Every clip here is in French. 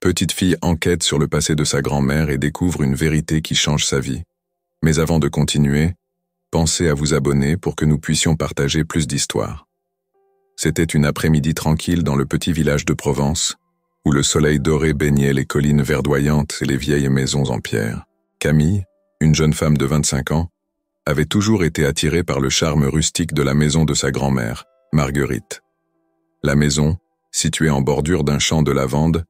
Petite fille enquête sur le passé de sa grand-mère et découvre une vérité qui change sa vie. Mais avant de continuer, pensez à vous abonner pour que nous puissions partager plus d'histoires. C'était une après-midi tranquille dans le petit village de Provence, où le soleil doré baignait les collines verdoyantes et les vieilles maisons en pierre. Camille, une jeune femme de 25 ans, avait toujours été attirée par le charme rustique de la maison de sa grand-mère, Marguerite. La maison, située en bordure d'un champ de lavande,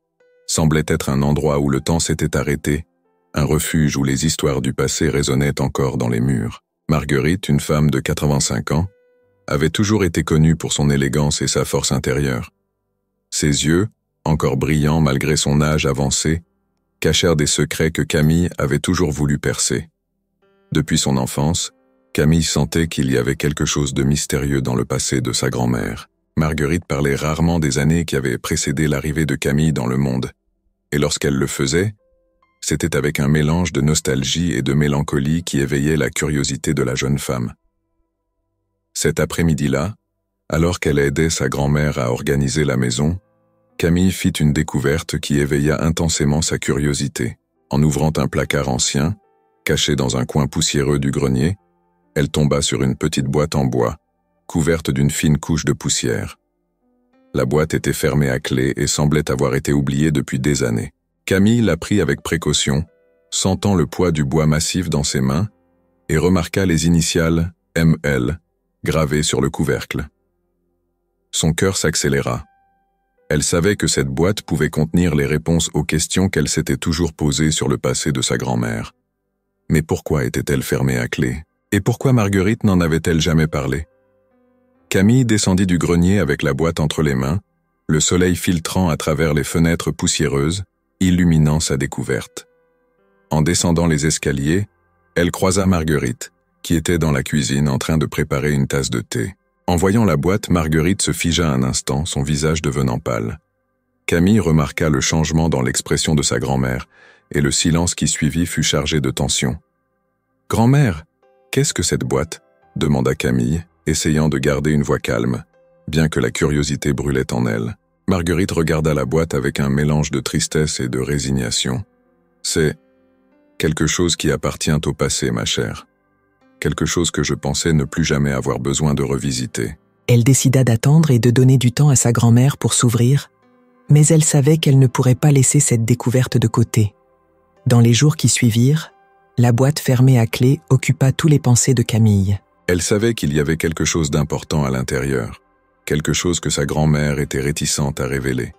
semblait être un endroit où le temps s'était arrêté, un refuge où les histoires du passé résonnaient encore dans les murs. Marguerite, une femme de 85 ans, avait toujours été connue pour son élégance et sa force intérieure. Ses yeux, encore brillants malgré son âge avancé, cachèrent des secrets que Camille avait toujours voulu percer. Depuis son enfance, Camille sentait qu'il y avait quelque chose de mystérieux dans le passé de sa grand-mère. Marguerite parlait rarement des années qui avaient précédé l'arrivée de Camille dans le monde, et lorsqu'elle le faisait, c'était avec un mélange de nostalgie et de mélancolie qui éveillait la curiosité de la jeune femme. Cet après-midi-là, alors qu'elle aidait sa grand-mère à organiser la maison, Camille fit une découverte qui éveilla intensément sa curiosité. En ouvrant un placard ancien, caché dans un coin poussiéreux du grenier, elle tomba sur une petite boîte en bois, couverte d'une fine couche de poussière. La boîte était fermée à clé et semblait avoir été oubliée depuis des années. Camille la prit avec précaution, sentant le poids du bois massif dans ses mains, et remarqua les initiales ML gravées sur le couvercle. Son cœur s'accéléra. Elle savait que cette boîte pouvait contenir les réponses aux questions qu'elle s'était toujours posées sur le passé de sa grand-mère. Mais pourquoi était-elle fermée à clé? Et pourquoi Marguerite n'en avait-elle jamais parlé? Camille descendit du grenier avec la boîte entre les mains, le soleil filtrant à travers les fenêtres poussiéreuses, illuminant sa découverte. En descendant les escaliers, elle croisa Marguerite, qui était dans la cuisine en train de préparer une tasse de thé. En voyant la boîte, Marguerite se figea un instant, son visage devenant pâle. Camille remarqua le changement dans l'expression de sa grand-mère, et le silence qui suivit fut chargé de tension. « Grand-mère, qu'est-ce que cette boîte ?» demanda Camille, essayant de garder une voix calme, bien que la curiosité brûlait en elle. Marguerite regarda la boîte avec un mélange de tristesse et de résignation. « C'est quelque chose qui appartient au passé, ma chère. Quelque chose que je pensais ne plus jamais avoir besoin de revisiter. » Elle décida d'attendre et de donner du temps à sa grand-mère pour s'ouvrir, mais elle savait qu'elle ne pourrait pas laisser cette découverte de côté. Dans les jours qui suivirent, la boîte fermée à clé occupa tous les pensées de Camille. Elle savait qu'il y avait quelque chose d'important à l'intérieur, quelque chose que sa grand-mère était réticente à révéler.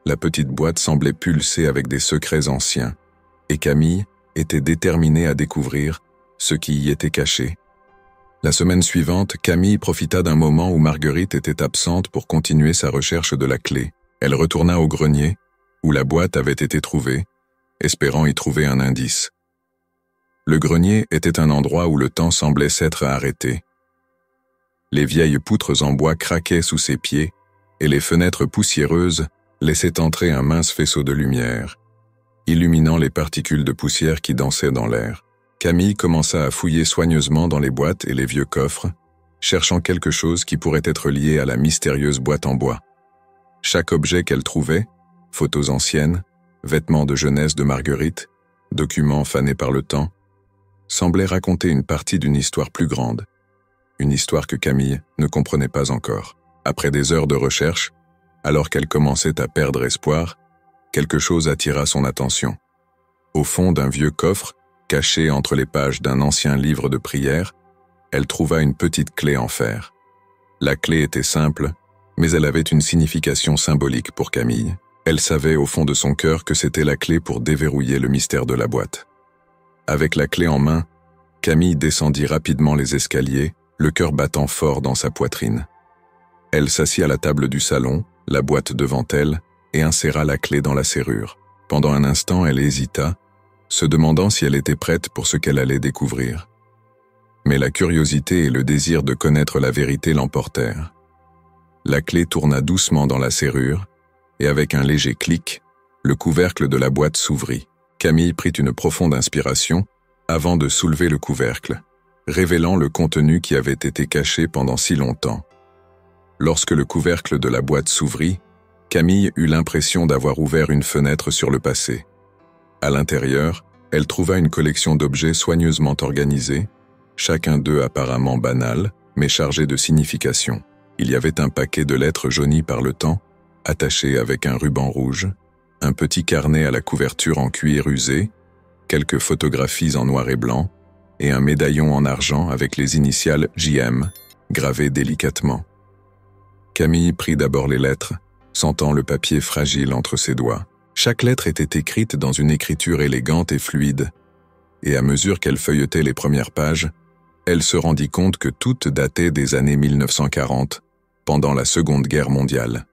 La petite boîte semblait pulser avec des secrets anciens, et Camille était déterminée à découvrir ce qui y était caché. La semaine suivante, Camille profita d'un moment où Marguerite était absente pour continuer sa recherche de la clé. Elle retourna au grenier, où la boîte avait été trouvée, espérant y trouver un indice. Le grenier était un endroit où le temps semblait s'être arrêté. Les vieilles poutres en bois craquaient sous ses pieds, et les fenêtres poussiéreuses laissaient entrer un mince faisceau de lumière, illuminant les particules de poussière qui dansaient dans l'air. Camille commença à fouiller soigneusement dans les boîtes et les vieux coffres, cherchant quelque chose qui pourrait être lié à la mystérieuse boîte en bois. Chaque objet qu'elle trouvait, photos anciennes, vêtements de jeunesse de Marguerite, documents fanés par le temps, semblait raconter une partie d'une histoire plus grande, une histoire que Camille ne comprenait pas encore. Après des heures de recherche, alors qu'elle commençait à perdre espoir, quelque chose attira son attention. Au fond d'un vieux coffre, caché entre les pages d'un ancien livre de prière, elle trouva une petite clé en fer. La clé était simple, mais elle avait une signification symbolique pour Camille. Elle savait au fond de son cœur que c'était la clé pour déverrouiller le mystère de la boîte. Avec la clé en main, Camille descendit rapidement les escaliers, le cœur battant fort dans sa poitrine. Elle s'assit à la table du salon, la boîte devant elle, et inséra la clé dans la serrure. Pendant un instant, elle hésita, se demandant si elle était prête pour ce qu'elle allait découvrir. Mais la curiosité et le désir de connaître la vérité l'emportèrent. La clé tourna doucement dans la serrure, et avec un léger clic, le couvercle de la boîte s'ouvrit. Camille prit une profonde inspiration avant de soulever le couvercle, révélant le contenu qui avait été caché pendant si longtemps. Lorsque le couvercle de la boîte s'ouvrit, Camille eut l'impression d'avoir ouvert une fenêtre sur le passé. À l'intérieur, elle trouva une collection d'objets soigneusement organisés, chacun d'eux apparemment banal, mais chargé de signification. Il y avait un paquet de lettres jaunies par le temps, attaché avec un ruban rouge, un petit carnet à la couverture en cuir usé, quelques photographies en noir et blanc, et un médaillon en argent avec les initiales JM, gravées délicatement. Camille prit d'abord les lettres, sentant le papier fragile entre ses doigts. Chaque lettre était écrite dans une écriture élégante et fluide, et à mesure qu'elle feuilletait les premières pages, elle se rendit compte que toutes dataient des années 1940, pendant la Seconde Guerre mondiale.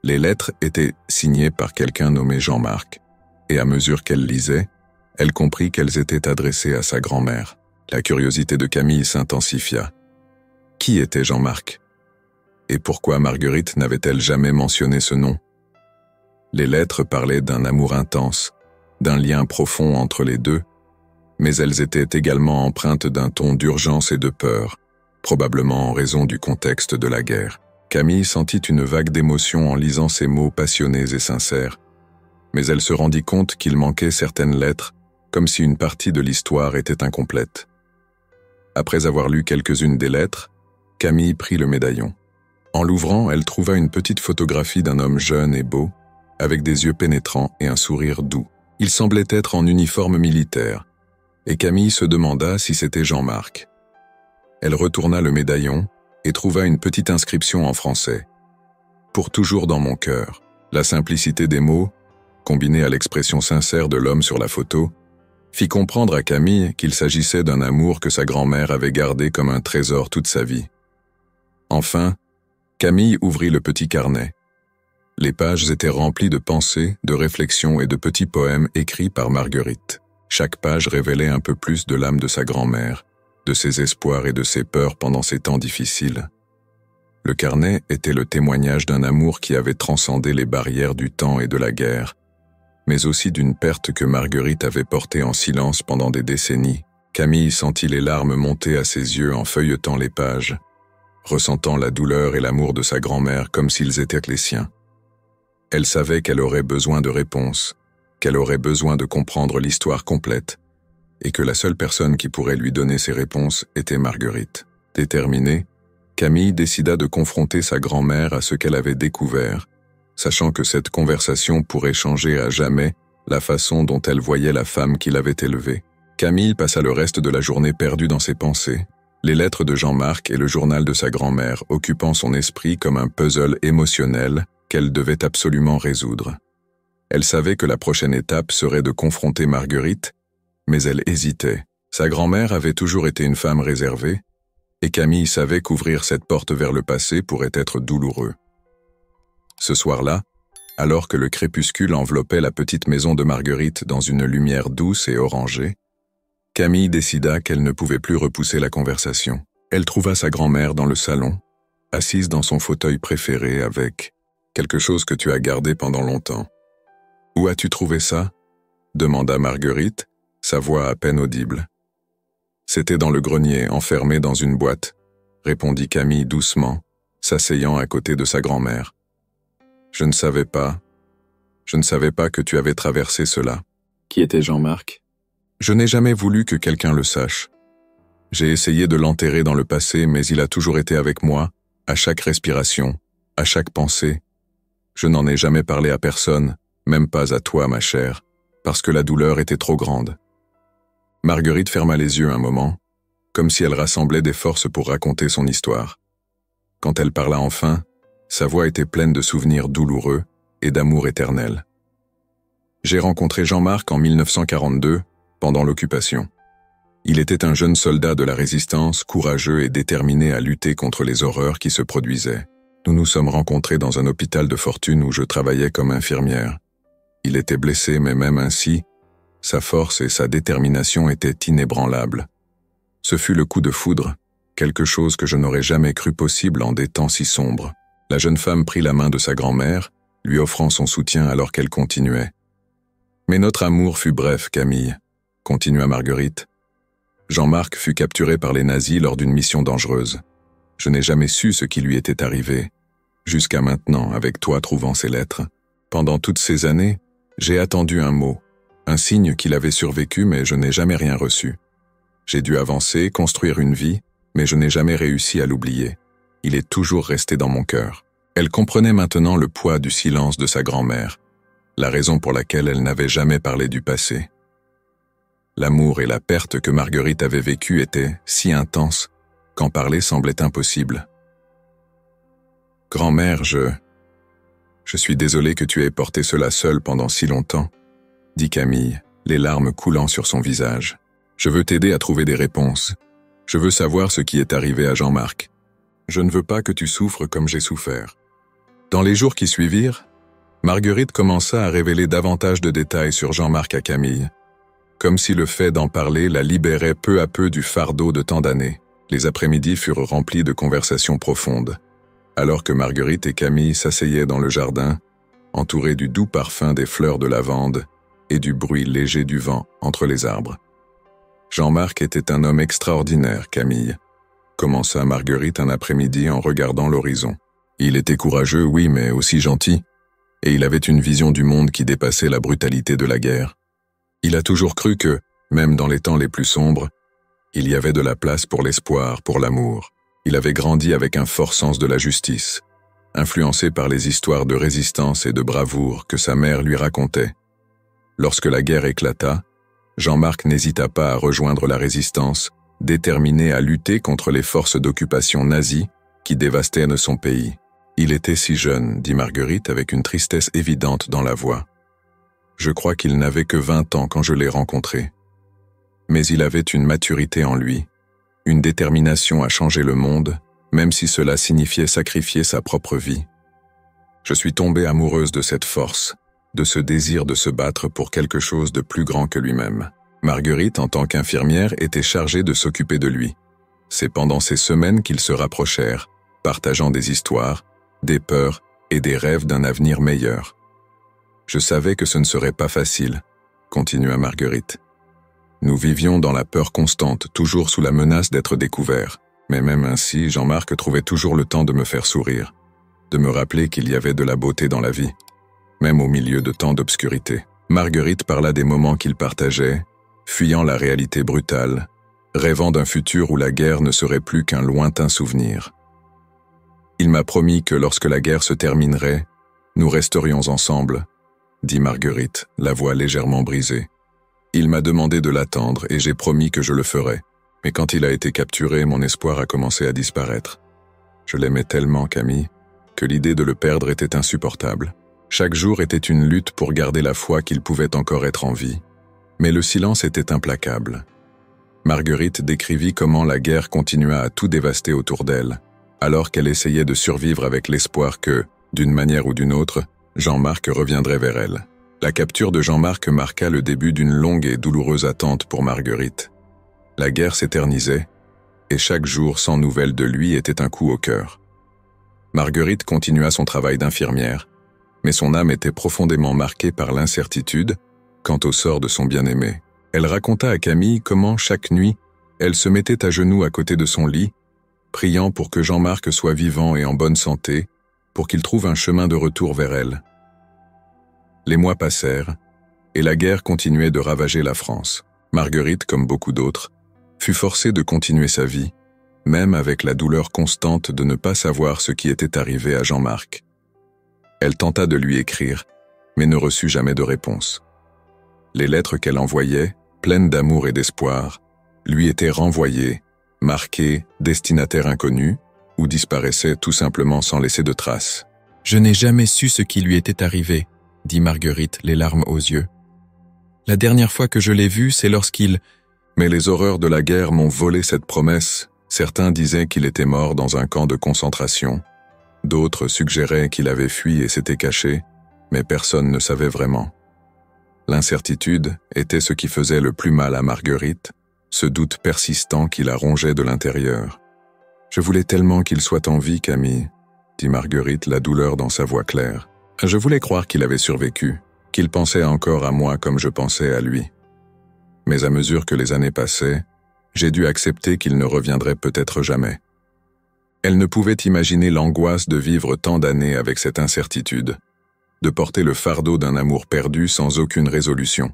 Les lettres étaient signées par quelqu'un nommé Jean-Marc, et à mesure qu'elle lisait, elle comprit qu'elles étaient adressées à sa grand-mère. La curiosité de Camille s'intensifia. Qui était Jean-Marc? Et pourquoi Marguerite n'avait-elle jamais mentionné ce nom? Les lettres parlaient d'un amour intense, d'un lien profond entre les deux, mais elles étaient également empreintes d'un ton d'urgence et de peur, probablement en raison du contexte de la guerre. Camille sentit une vague d'émotion en lisant ces mots passionnés et sincères, mais elle se rendit compte qu'il manquait certaines lettres, comme si une partie de l'histoire était incomplète. Après avoir lu quelques-unes des lettres, Camille prit le médaillon. En l'ouvrant, elle trouva une petite photographie d'un homme jeune et beau, avec des yeux pénétrants et un sourire doux. Il semblait être en uniforme militaire, et Camille se demanda si c'était Jean-Marc. Elle retourna le médaillon et trouva une petite inscription en français. « Pour toujours dans mon cœur ». La simplicité des mots, combinée à l'expression sincère de l'homme sur la photo, fit comprendre à Camille qu'il s'agissait d'un amour que sa grand-mère avait gardé comme un trésor toute sa vie. Enfin, Camille ouvrit le petit carnet. Les pages étaient remplies de pensées, de réflexions et de petits poèmes écrits par Marguerite. Chaque page révélait un peu plus de l'âme de sa grand-mère, de ses espoirs et de ses peurs pendant ces temps difficiles. Le carnet était le témoignage d'un amour qui avait transcendé les barrières du temps et de la guerre, mais aussi d'une perte que Marguerite avait portée en silence pendant des décennies. Camille sentit les larmes monter à ses yeux en feuilletant les pages, ressentant la douleur et l'amour de sa grand-mère comme s'ils étaient les siens. Elle savait qu'elle aurait besoin de réponses, qu'elle aurait besoin de comprendre l'histoire complète, et que la seule personne qui pourrait lui donner ces réponses était Marguerite. Déterminée, Camille décida de confronter sa grand-mère à ce qu'elle avait découvert, sachant que cette conversation pourrait changer à jamais la façon dont elle voyait la femme qui l'avait élevée. Camille passa le reste de la journée perdue dans ses pensées, les lettres de Jean-Marc et le journal de sa grand-mère occupant son esprit comme un puzzle émotionnel qu'elle devait absolument résoudre. Elle savait que la prochaine étape serait de confronter Marguerite, mais elle hésitait. Sa grand-mère avait toujours été une femme réservée, et Camille savait qu'ouvrir cette porte vers le passé pourrait être douloureux. Ce soir-là, alors que le crépuscule enveloppait la petite maison de Marguerite dans une lumière douce et orangée, Camille décida qu'elle ne pouvait plus repousser la conversation. Elle trouva sa grand-mère dans le salon, assise dans son fauteuil préféré avec « quelque chose que tu as gardé pendant longtemps ». « Où as-tu trouvé ça ?» demanda Marguerite, sa voix à peine audible. « C'était dans le grenier, enfermé dans une boîte », répondit Camille doucement, s'asseyant à côté de sa grand-mère. « Je ne savais pas que tu avais traversé cela. » Qui était Jean-Marc ? Je n'ai jamais voulu que quelqu'un le sache. J'ai essayé de l'enterrer dans le passé, mais il a toujours été avec moi, à chaque respiration, à chaque pensée. Je n'en ai jamais parlé à personne, même pas à toi, ma chère, parce que la douleur était trop grande. Marguerite ferma les yeux un moment, comme si elle rassemblait des forces pour raconter son histoire. Quand elle parla enfin, sa voix était pleine de souvenirs douloureux et d'amour éternel. J'ai rencontré Jean-Marc en 1942, pendant l'occupation. Il était un jeune soldat de la résistance, courageux et déterminé à lutter contre les horreurs qui se produisaient. Nous nous sommes rencontrés dans un hôpital de fortune où je travaillais comme infirmière. Il était blessé, mais même ainsi, sa force et sa détermination étaient inébranlables. Ce fut le coup de foudre, quelque chose que je n'aurais jamais cru possible en des temps si sombres. La jeune femme prit la main de sa grand-mère, lui offrant son soutien alors qu'elle continuait. « Mais notre amour fut bref, Camille », continua Marguerite. « Jean-Marc fut capturé par les nazis lors d'une mission dangereuse. Je n'ai jamais su ce qui lui était arrivé, Jusqu'à maintenant, avec toi trouvant ces lettres. Pendant toutes ces années, j'ai attendu un mot, un signe qu'il avait survécu, mais je n'ai jamais rien reçu. J'ai dû avancer, construire une vie, mais je n'ai jamais réussi à l'oublier. Il est toujours resté dans mon cœur. Elle comprenait maintenant le poids du silence de sa grand-mère, la raison pour laquelle elle n'avait jamais parlé du passé. L'amour et la perte que Marguerite avait vécue étaient si intenses qu'en parler semblait impossible. « Grand-mère, je suis désolé que tu aies porté cela seule pendant si longtemps, » dit Camille, les larmes coulant sur son visage. « Je veux t'aider à trouver des réponses. Je veux savoir ce qui est arrivé à Jean-Marc. Je ne veux pas que tu souffres comme j'ai souffert. » Dans les jours qui suivirent, Marguerite commença à révéler davantage de détails sur Jean-Marc à Camille, comme si le fait d'en parler la libérait peu à peu du fardeau de tant d'années. Les après-midi furent remplis de conversations profondes, alors que Marguerite et Camille s'asseyaient dans le jardin, entourés du doux parfum des fleurs de lavande et du bruit léger du vent entre les arbres. Jean-Marc était un homme extraordinaire, Camille, commença Marguerite un après-midi en regardant l'horizon. Il était courageux, oui, mais aussi gentil, et il avait une vision du monde qui dépassait la brutalité de la guerre. Il a toujours cru que, même dans les temps les plus sombres, il y avait de la place pour l'espoir, pour l'amour. Il avait grandi avec un fort sens de la justice, influencé par les histoires de résistance et de bravoure que sa mère lui racontait. Lorsque la guerre éclata, Jean-Marc n'hésita pas à rejoindre la résistance, déterminé à lutter contre les forces d'occupation nazies qui dévastaient son pays. Il était si jeune, dit Marguerite avec une tristesse évidente dans la voix. Je crois qu'il n'avait que 20 ans quand je l'ai rencontré. Mais il avait une maturité en lui, une détermination à changer le monde, même si cela signifiait sacrifier sa propre vie. Je suis tombée amoureuse de cette force, de ce désir de se battre pour quelque chose de plus grand que lui-même. Marguerite, en tant qu'infirmière, était chargée de s'occuper de lui. C'est pendant ces semaines qu'ils se rapprochèrent, partageant des histoires, des peurs et des rêves d'un avenir meilleur. Je savais que ce ne serait pas facile, continua Marguerite. Nous vivions dans la peur constante, toujours sous la menace d'être découverts. Mais même ainsi, Jean-Marc trouvait toujours le temps de me faire sourire, de me rappeler qu'il y avait de la beauté dans la vie, même au milieu de tant d'obscurité. Marguerite parla des moments qu'ils partageaient, fuyant la réalité brutale, rêvant d'un futur où la guerre ne serait plus qu'un lointain souvenir. Il m'a promis que lorsque la guerre se terminerait, nous resterions ensemble, dit Marguerite, la voix légèrement brisée. Il m'a demandé de l'attendre et j'ai promis que je le ferais. Mais quand il a été capturé, mon espoir a commencé à disparaître. Je l'aimais tellement, Camille, que l'idée de le perdre était insupportable. Chaque jour était une lutte pour garder la foi qu'il pouvait encore être en vie. Mais le silence était implacable. Marguerite décrivit comment la guerre continua à tout dévaster autour d'elle, alors qu'elle essayait de survivre avec l'espoir que, d'une manière ou d'une autre, Jean-Marc reviendrait vers elle. La capture de Jean-Marc marqua le début d'une longue et douloureuse attente pour Marguerite. La guerre s'éternisait, et chaque jour sans nouvelles de lui était un coup au cœur. Marguerite continua son travail d'infirmière, mais son âme était profondément marquée par l'incertitude quant au sort de son bien-aimé. Elle raconta à Camille comment, chaque nuit, elle se mettait à genoux à côté de son lit, priant pour que Jean-Marc soit vivant et en bonne santé, pour qu'il trouve un chemin de retour vers elle. Les mois passèrent, et la guerre continuait de ravager la France. Marguerite, comme beaucoup d'autres, fut forcée de continuer sa vie, même avec la douleur constante de ne pas savoir ce qui était arrivé à Jean-Marc. Elle tenta de lui écrire, mais ne reçut jamais de réponse. Les lettres qu'elle envoyait, pleines d'amour et d'espoir, lui étaient renvoyées, marquées « destinataire inconnu » ou disparaissaient tout simplement sans laisser de traces. « Je n'ai jamais su ce qui lui était arrivé », dit Marguerite, les larmes aux yeux. « La dernière fois que je l'ai vu, c'est lorsqu'il... » Mais les horreurs de la guerre m'ont volé cette promesse. Certains disaient qu'il était mort dans un camp de concentration. D'autres suggéraient qu'il avait fui et s'était caché, mais personne ne savait vraiment. L'incertitude était ce qui faisait le plus mal à Marguerite, ce doute persistant qui la rongeait de l'intérieur. « Je voulais tellement qu'il soit en vie, Camille, » dit Marguerite, la douleur dans sa voix claire. « Je voulais croire qu'il avait survécu, qu'il pensait encore à moi comme je pensais à lui. Mais à mesure que les années passaient, j'ai dû accepter qu'il ne reviendrait peut-être jamais. » Elle ne pouvait imaginer l'angoisse de vivre tant d'années avec cette incertitude, de porter le fardeau d'un amour perdu sans aucune résolution.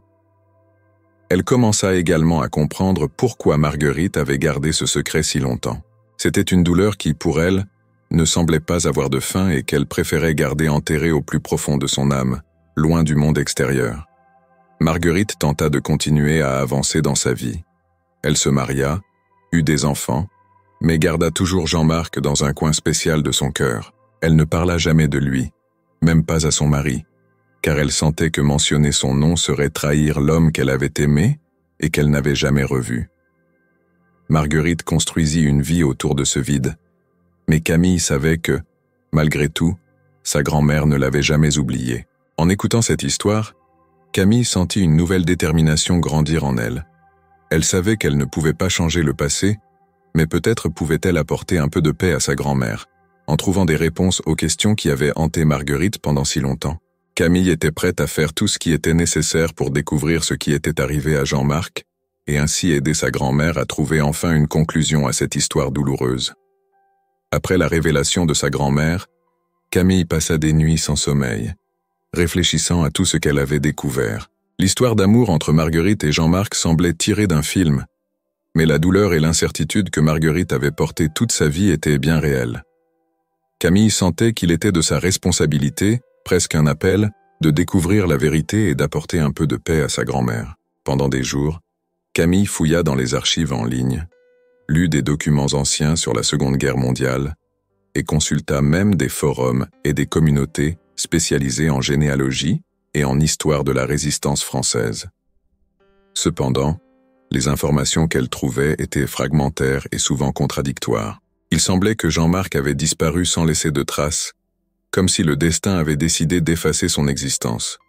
Elle commença également à comprendre pourquoi Marguerite avait gardé ce secret si longtemps. C'était une douleur qui, pour elle, ne semblait pas avoir de fin et qu'elle préférait garder enterrée au plus profond de son âme, loin du monde extérieur. Marguerite tenta de continuer à avancer dans sa vie. Elle se maria, eut des enfants, mais garda toujours Jean-Marc dans un coin spécial de son cœur. Elle ne parla jamais de lui, même pas à son mari, car elle sentait que mentionner son nom serait trahir l'homme qu'elle avait aimé et qu'elle n'avait jamais revu. Marguerite construisit une vie autour de ce vide, mais Camille savait que, malgré tout, sa grand-mère ne l'avait jamais oubliée. En écoutant cette histoire, Camille sentit une nouvelle détermination grandir en elle. Elle savait qu'elle ne pouvait pas changer le passé, mais peut-être pouvait-elle apporter un peu de paix à sa grand-mère, en trouvant des réponses aux questions qui avaient hanté Marguerite pendant si longtemps. Camille était prête à faire tout ce qui était nécessaire pour découvrir ce qui était arrivé à Jean-Marc, et ainsi aider sa grand-mère à trouver enfin une conclusion à cette histoire douloureuse. Après la révélation de sa grand-mère, Camille passa des nuits sans sommeil, réfléchissant à tout ce qu'elle avait découvert. L'histoire d'amour entre Marguerite et Jean-Marc semblait tirée d'un film, mais la douleur et l'incertitude que Marguerite avait portée toute sa vie étaient bien réelles. Camille sentait qu'il était de sa responsabilité, presque un appel, de découvrir la vérité et d'apporter un peu de paix à sa grand-mère. Pendant des jours, Camille fouilla dans les archives en ligne, lut des documents anciens sur la Seconde Guerre mondiale et consulta même des forums et des communautés spécialisées en généalogie et en histoire de la résistance française. Cependant, les informations qu'elle trouvait étaient fragmentaires et souvent contradictoires. Il semblait que Jean-Marc avait disparu sans laisser de traces, comme si le destin avait décidé d'effacer son existence.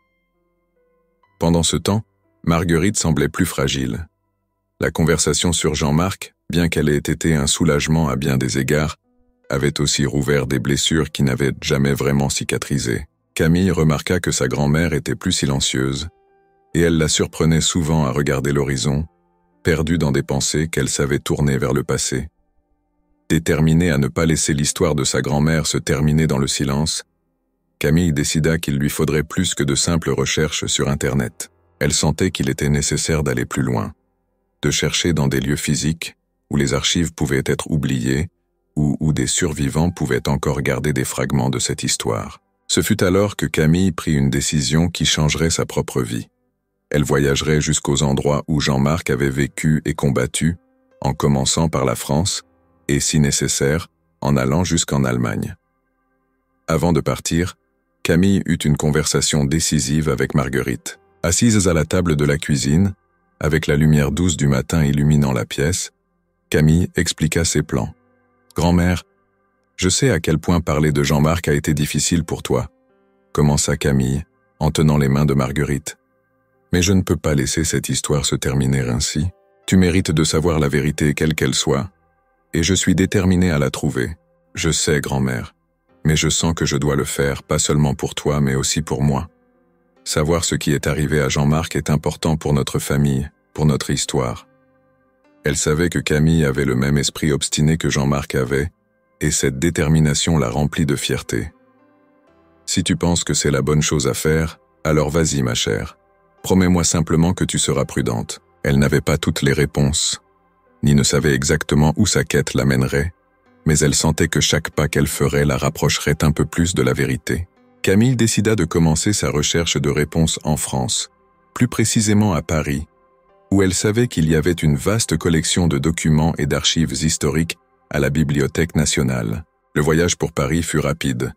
Pendant ce temps, Marguerite semblait plus fragile. La conversation sur Jean-Marc, bien qu'elle ait été un soulagement à bien des égards, avait aussi rouvert des blessures qui n'avaient jamais vraiment cicatrisé. Camille remarqua que sa grand-mère était plus silencieuse, et elle la surprenait souvent à regarder l'horizon, perdue dans des pensées qu'elle savait tourner vers le passé. Déterminée à ne pas laisser l'histoire de sa grand-mère se terminer dans le silence, Camille décida qu'il lui faudrait plus que de simples recherches sur Internet. Elle sentait qu'il était nécessaire d'aller plus loin, de chercher dans des lieux physiques où les archives pouvaient être oubliées ou où des survivants pouvaient encore garder des fragments de cette histoire. Ce fut alors que Camille prit une décision qui changerait sa propre vie. Elle voyagerait jusqu'aux endroits où Jean-Marc avait vécu et combattu, en commençant par la France, et si nécessaire, en allant jusqu'en Allemagne. Avant de partir, Camille eut une conversation décisive avec Marguerite. Assise à la table de la cuisine, avec la lumière douce du matin illuminant la pièce, Camille expliqua ses plans. « Grand-mère, je sais à quel point parler de Jean-Marc a été difficile pour toi, » commença Camille, en tenant les mains de Marguerite. « Mais je ne peux pas laisser cette histoire se terminer ainsi. Tu mérites de savoir la vérité quelle qu'elle soit, et je suis déterminée à la trouver. Je sais, grand-mère, mais je sens que je dois le faire, pas seulement pour toi, mais aussi pour moi. Savoir ce qui est arrivé à Jean-Marc est important pour notre famille, pour notre histoire. » Elle savait que Camille avait le même esprit obstiné que Jean-Marc avait, et cette détermination la remplit de fierté. « Si tu penses que c'est la bonne chose à faire, alors vas-y, ma chère. Promets-moi simplement que tu seras prudente. » Elle n'avait pas toutes les réponses, ni ne savait exactement où sa quête l'amènerait, mais elle sentait que chaque pas qu'elle ferait la rapprocherait un peu plus de la vérité. Camille décida de commencer sa recherche de réponses en France, plus précisément à Paris, où elle savait qu'il y avait une vaste collection de documents et d'archives historiques à la Bibliothèque nationale. Le voyage pour Paris fut rapide,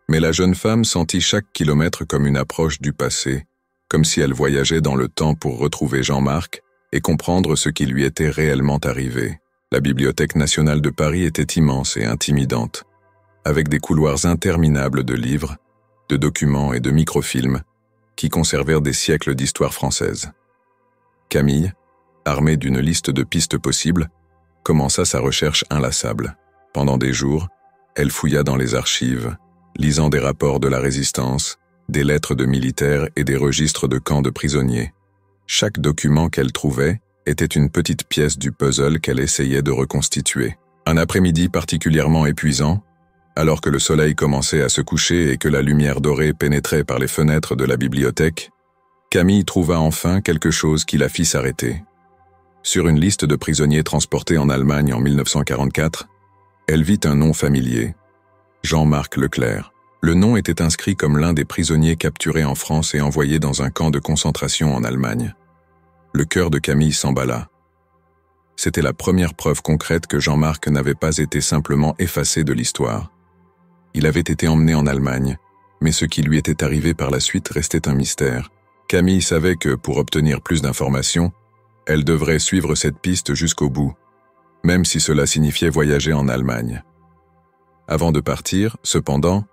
mais la jeune femme sentit chaque kilomètre comme une approche du passé, comme si elle voyageait dans le temps pour retrouver Jean-Marc et comprendre ce qui lui était réellement arrivé. La Bibliothèque nationale de Paris était immense et intimidante, avec des couloirs interminables de livres, de documents et de microfilms qui conservèrent des siècles d'histoire française. Camille, armée d'une liste de pistes possibles, commença sa recherche inlassable. Pendant des jours, elle fouilla dans les archives, lisant des rapports de la Résistance, des lettres de militaires et des registres de camps de prisonniers. Chaque document qu'elle trouvait était une petite pièce du puzzle qu'elle essayait de reconstituer. Un après-midi particulièrement épuisant, alors que le soleil commençait à se coucher et que la lumière dorée pénétrait par les fenêtres de la bibliothèque, Camille trouva enfin quelque chose qui la fit s'arrêter. Sur une liste de prisonniers transportés en Allemagne en 1944, elle vit un nom familier, Jean-Marc Leclerc. Le nom était inscrit comme l'un des prisonniers capturés en France et envoyés dans un camp de concentration en Allemagne. Le cœur de Camille s'emballa. C'était la première preuve concrète que Jean-Marc n'avait pas été simplement effacé de l'histoire. Il avait été emmené en Allemagne, mais ce qui lui était arrivé par la suite restait un mystère. Camille savait que, pour obtenir plus d'informations, elle devrait suivre cette piste jusqu'au bout, même si cela signifiait voyager en Allemagne. Avant de partir, cependant,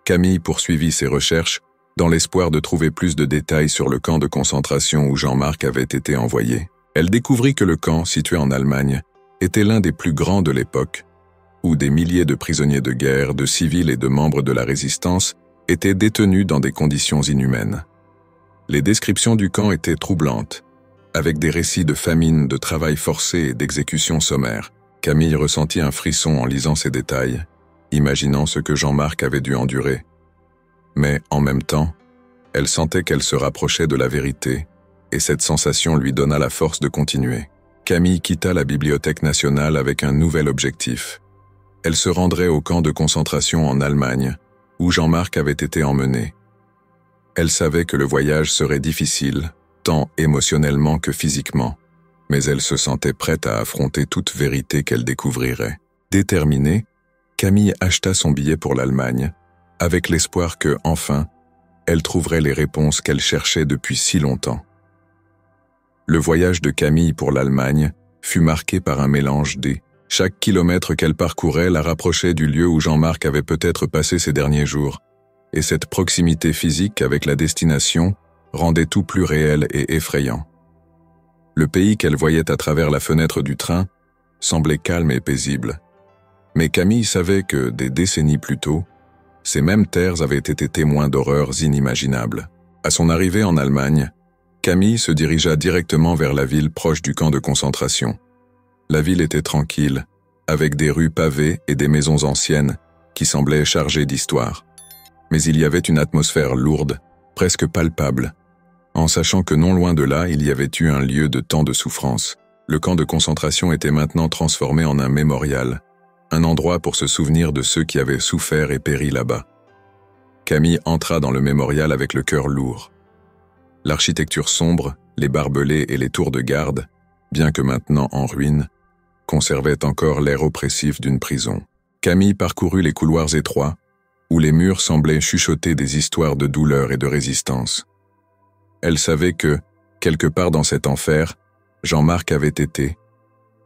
Camille poursuivit ses recherches dans l'espoir de trouver plus de détails sur le camp de concentration où Jean-Marc avait été envoyé. Elle découvrit que le camp, situé en Allemagne, était l'un des plus grands de l'époque, où des milliers de prisonniers de guerre, de civils et de membres de la résistance étaient détenus dans des conditions inhumaines. Les descriptions du camp étaient troublantes, avec des récits de famine, de travail forcé et d'exécutions sommaires. Camille ressentit un frisson en lisant ces détails, imaginant ce que Jean-Marc avait dû endurer. Mais, en même temps, elle sentait qu'elle se rapprochait de la vérité, et cette sensation lui donna la force de continuer. Camille quitta la Bibliothèque nationale avec un nouvel objectif. Elle se rendrait au camp de concentration en Allemagne, où Jean-Marc avait été emmené. Elle savait que le voyage serait difficile, tant émotionnellement que physiquement, mais elle se sentait prête à affronter toute vérité qu'elle découvrirait. Déterminée, Camille acheta son billet pour l'Allemagne, avec l'espoir que, enfin, elle trouverait les réponses qu'elle cherchait depuis si longtemps. Le voyage de Camille pour l'Allemagne fut marqué par un mélange des... Chaque kilomètre qu'elle parcourait la rapprochait du lieu où Jean-Marc avait peut-être passé ses derniers jours, et cette proximité physique avec la destination rendait tout plus réel et effrayant. Le pays qu'elle voyait à travers la fenêtre du train semblait calme et paisible. Mais Camille savait que, des décennies plus tôt, ces mêmes terres avaient été témoins d'horreurs inimaginables. À son arrivée en Allemagne, Camille se dirigea directement vers la ville proche du camp de concentration. La ville était tranquille, avec des rues pavées et des maisons anciennes qui semblaient chargées d'histoire. Mais il y avait une atmosphère lourde, presque palpable, en sachant que non loin de là, il y avait eu un lieu de tant de souffrance. Le camp de concentration était maintenant transformé en un mémorial, un endroit pour se souvenir de ceux qui avaient souffert et péri là-bas. Camille entra dans le mémorial avec le cœur lourd. L'architecture sombre, les barbelés et les tours de garde, bien que maintenant en ruine, conservaient encore l'air oppressif d'une prison. Camille parcourut les couloirs étroits, où les murs semblaient chuchoter des histoires de douleur et de résistance. Elle savait que, quelque part dans cet enfer, Jean-Marc avait été,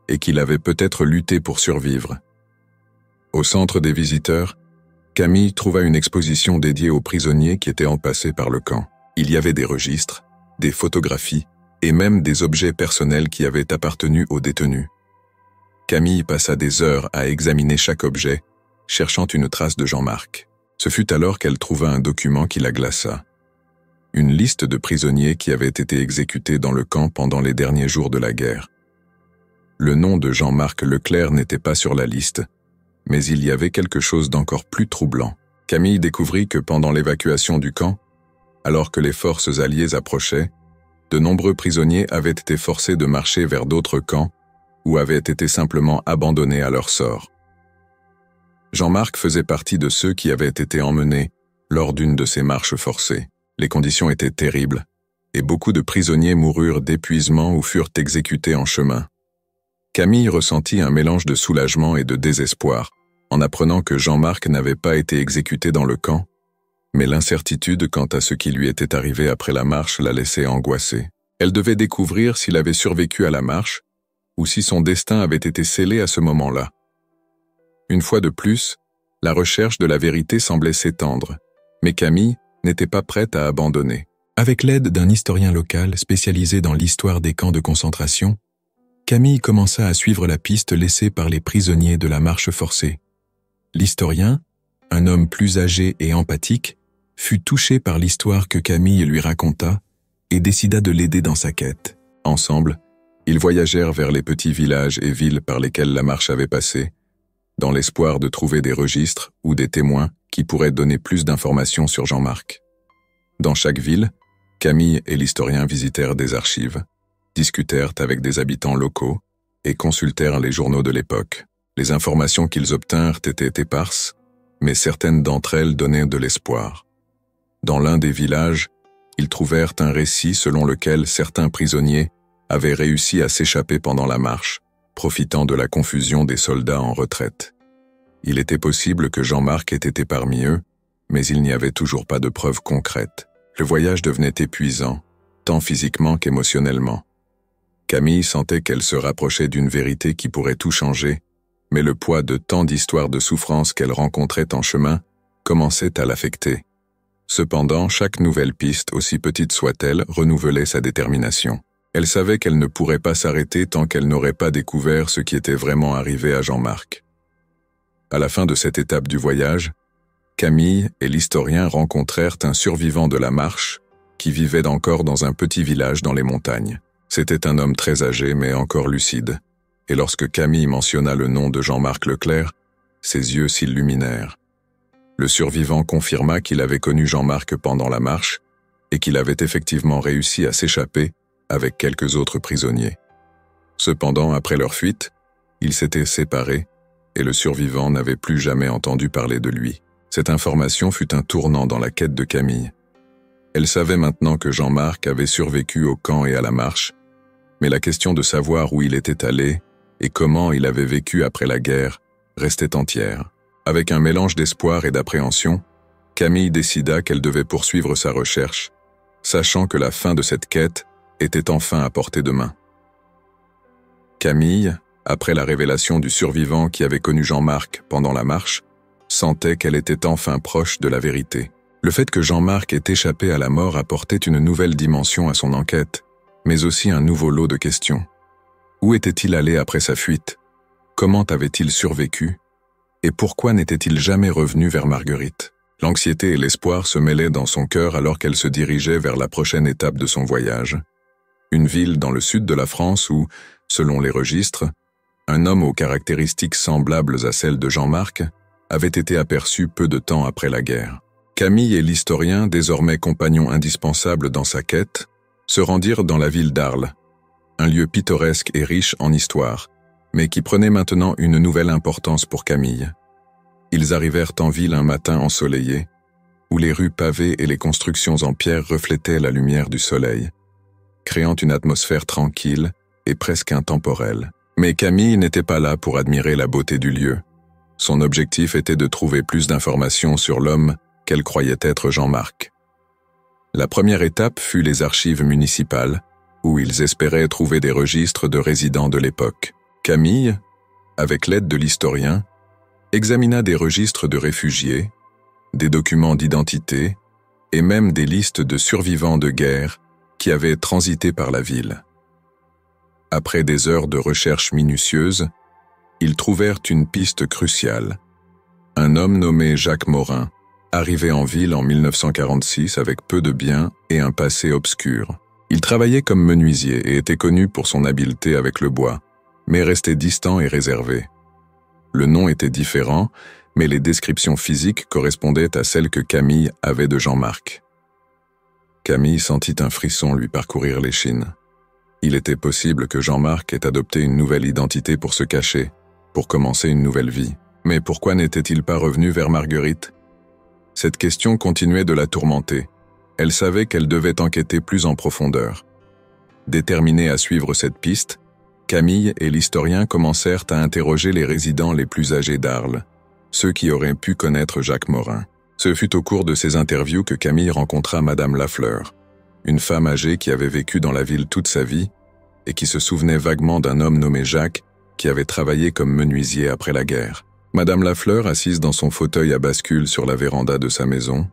et qu'il avait peut-être lutté pour survivre. Au centre des visiteurs, Camille trouva une exposition dédiée aux prisonniers qui étaient empassés par le camp. Il y avait des registres, des photographies et même des objets personnels qui avaient appartenu aux détenus. Camille passa des heures à examiner chaque objet, cherchant une trace de Jean-Marc. Ce fut alors qu'elle trouva un document qui la glaça. Une liste de prisonniers qui avaient été exécutés dans le camp pendant les derniers jours de la guerre. Le nom de Jean-Marc Leclerc n'était pas sur la liste, mais il y avait quelque chose d'encore plus troublant. Camille découvrit que pendant l'évacuation du camp, alors que les forces alliées approchaient, de nombreux prisonniers avaient été forcés de marcher vers d'autres camps ou avaient été simplement abandonnés à leur sort. Jean-Marc faisait partie de ceux qui avaient été emmenés lors d'une de ces marches forcées. Les conditions étaient terribles, et beaucoup de prisonniers moururent d'épuisement ou furent exécutés en chemin. Camille ressentit un mélange de soulagement et de désespoir en apprenant que Jean-Marc n'avait pas été exécuté dans le camp, mais l'incertitude quant à ce qui lui était arrivé après la marche la laissait angoissée. Elle devait découvrir s'il avait survécu à la marche ou si son destin avait été scellé à ce moment-là. Une fois de plus, la recherche de la vérité semblait s'étendre, mais Camille n'était pas prête à abandonner. Avec l'aide d'un historien local spécialisé dans l'histoire des camps de concentration, Camille commença à suivre la piste laissée par les prisonniers de la marche forcée. L'historien, un homme plus âgé et empathique, fut touché par l'histoire que Camille lui raconta et décida de l'aider dans sa quête. Ensemble, ils voyagèrent vers les petits villages et villes par lesquels la marche avait passé, dans l'espoir de trouver des registres ou des témoins qui pourraient donner plus d'informations sur Jean-Marc. Dans chaque ville, Camille et l'historien visitèrent des archives, discutèrent avec des habitants locaux et consultèrent les journaux de l'époque. Les informations qu'ils obtinrent étaient éparses, mais certaines d'entre elles donnaient de l'espoir. Dans l'un des villages, ils trouvèrent un récit selon lequel certains prisonniers avaient réussi à s'échapper pendant la marche, profitant de la confusion des soldats en retraite. Il était possible que Jean-Marc ait été parmi eux, mais il n'y avait toujours pas de preuves concrètes. Le voyage devenait épuisant, tant physiquement qu'émotionnellement. Camille sentait qu'elle se rapprochait d'une vérité qui pourrait tout changer, mais le poids de tant d'histoires de souffrance qu'elle rencontrait en chemin commençait à l'affecter. Cependant, chaque nouvelle piste, aussi petite soit-elle, renouvelait sa détermination. Elle savait qu'elle ne pourrait pas s'arrêter tant qu'elle n'aurait pas découvert ce qui était vraiment arrivé à Jean-Marc. À la fin de cette étape du voyage, Camille et l'historien rencontrèrent un survivant de la marche qui vivait encore dans un petit village dans les montagnes. C'était un homme très âgé mais encore lucide, et lorsque Camille mentionna le nom de Jean-Marc Leclerc, ses yeux s'illuminèrent. Le survivant confirma qu'il avait connu Jean-Marc pendant la marche et qu'il avait effectivement réussi à s'échapper avec quelques autres prisonniers. Cependant, après leur fuite, ils s'étaient séparés et le survivant n'avait plus jamais entendu parler de lui. Cette information fut un tournant dans la quête de Camille. Elle savait maintenant que Jean-Marc avait survécu au camp et à la marche, mais la question de savoir où il était allé et comment il avait vécu après la guerre restait entière. Avec un mélange d'espoir et d'appréhension, Camille décida qu'elle devait poursuivre sa recherche, sachant que la fin de cette quête était enfin à portée de main. Camille, après la révélation du survivant qui avait connu Jean-Marc pendant la marche, sentait qu'elle était enfin proche de la vérité. Le fait que Jean-Marc ait échappé à la mort apportait une nouvelle dimension à son enquête, mais aussi un nouveau lot de questions. Où était-il allé après sa fuite? Comment avait-il survécu? Et pourquoi n'était-il jamais revenu vers Marguerite? L'anxiété et l'espoir se mêlaient dans son cœur alors qu'elle se dirigeait vers la prochaine étape de son voyage. Une ville dans le sud de la France où, selon les registres, un homme aux caractéristiques semblables à celles de Jean-Marc avait été aperçu peu de temps après la guerre. Camille et l'historien, désormais compagnons indispensables dans sa quête, se rendirent dans la ville d'Arles, un lieu pittoresque et riche en histoire, mais qui prenait maintenant une nouvelle importance pour Camille. Ils arrivèrent en ville un matin ensoleillé, où les rues pavées et les constructions en pierre reflétaient la lumière du soleil, créant une atmosphère tranquille et presque intemporelle. Mais Camille n'était pas là pour admirer la beauté du lieu. Son objectif était de trouver plus d'informations sur l'homme qu'elle croyait être Jean-Marc. La première étape fut les archives municipales, où ils espéraient trouver des registres de résidents de l'époque. Camille, avec l'aide de l'historien, examina des registres de réfugiés, des documents d'identité et même des listes de survivants de guerre qui avaient transité par la ville. Après des heures de recherche minutieuse, ils trouvèrent une piste cruciale. Un homme nommé Jacques Morin, arrivé en ville en 1946 avec peu de biens et un passé obscur. Il travaillait comme menuisier et était connu pour son habileté avec le bois, mais restait distant et réservé. Le nom était différent, mais les descriptions physiques correspondaient à celles que Camille avait de Jean-Marc. Camille sentit un frisson lui parcourir l'échine. Il était possible que Jean-Marc ait adopté une nouvelle identité pour se cacher, pour commencer une nouvelle vie. Mais pourquoi n'était-il pas revenu vers Marguerite? Cette question continuait de la tourmenter. Elle savait qu'elle devait enquêter plus en profondeur. Déterminée à suivre cette piste, Camille et l'historien commencèrent à interroger les résidents les plus âgés d'Arles, ceux qui auraient pu connaître Jacques Morin. Ce fut au cours de ces interviews que Camille rencontra Madame Lafleur, une femme âgée qui avait vécu dans la ville toute sa vie et qui se souvenait vaguement d'un homme nommé Jacques qui avait travaillé comme menuisier après la guerre. Madame Lafleur, assise dans son fauteuil à bascule sur la véranda de sa maison,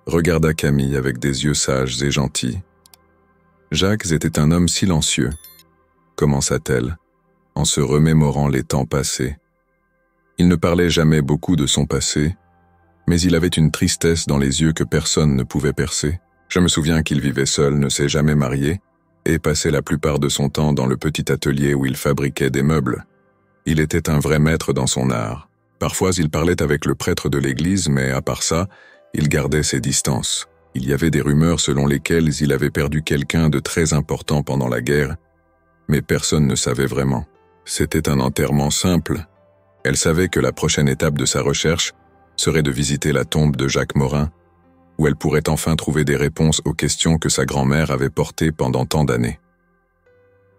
regarda Camille avec des yeux sages et gentils. Jacques était un homme silencieux, commença-t-elle, en se remémorant les temps passés. Il ne parlait jamais beaucoup de son passé, mais il avait une tristesse dans les yeux que personne ne pouvait percer. Je me souviens qu'il vivait seul, ne s'est jamais marié, et passait la plupart de son temps dans le petit atelier où il fabriquait des meubles. Il était un vrai maître dans son art. Parfois, il parlait avec le prêtre de l'église, mais à part ça, il gardait ses distances. Il y avait des rumeurs selon lesquelles il avait perdu quelqu'un de très important pendant la guerre, mais personne ne savait vraiment. C'était un enterrement simple. Elle savait que la prochaine étape de sa recherche serait de visiter la tombe de Jacques Morin, où elle pourrait enfin trouver des réponses aux questions que sa grand-mère avait portées pendant tant d'années.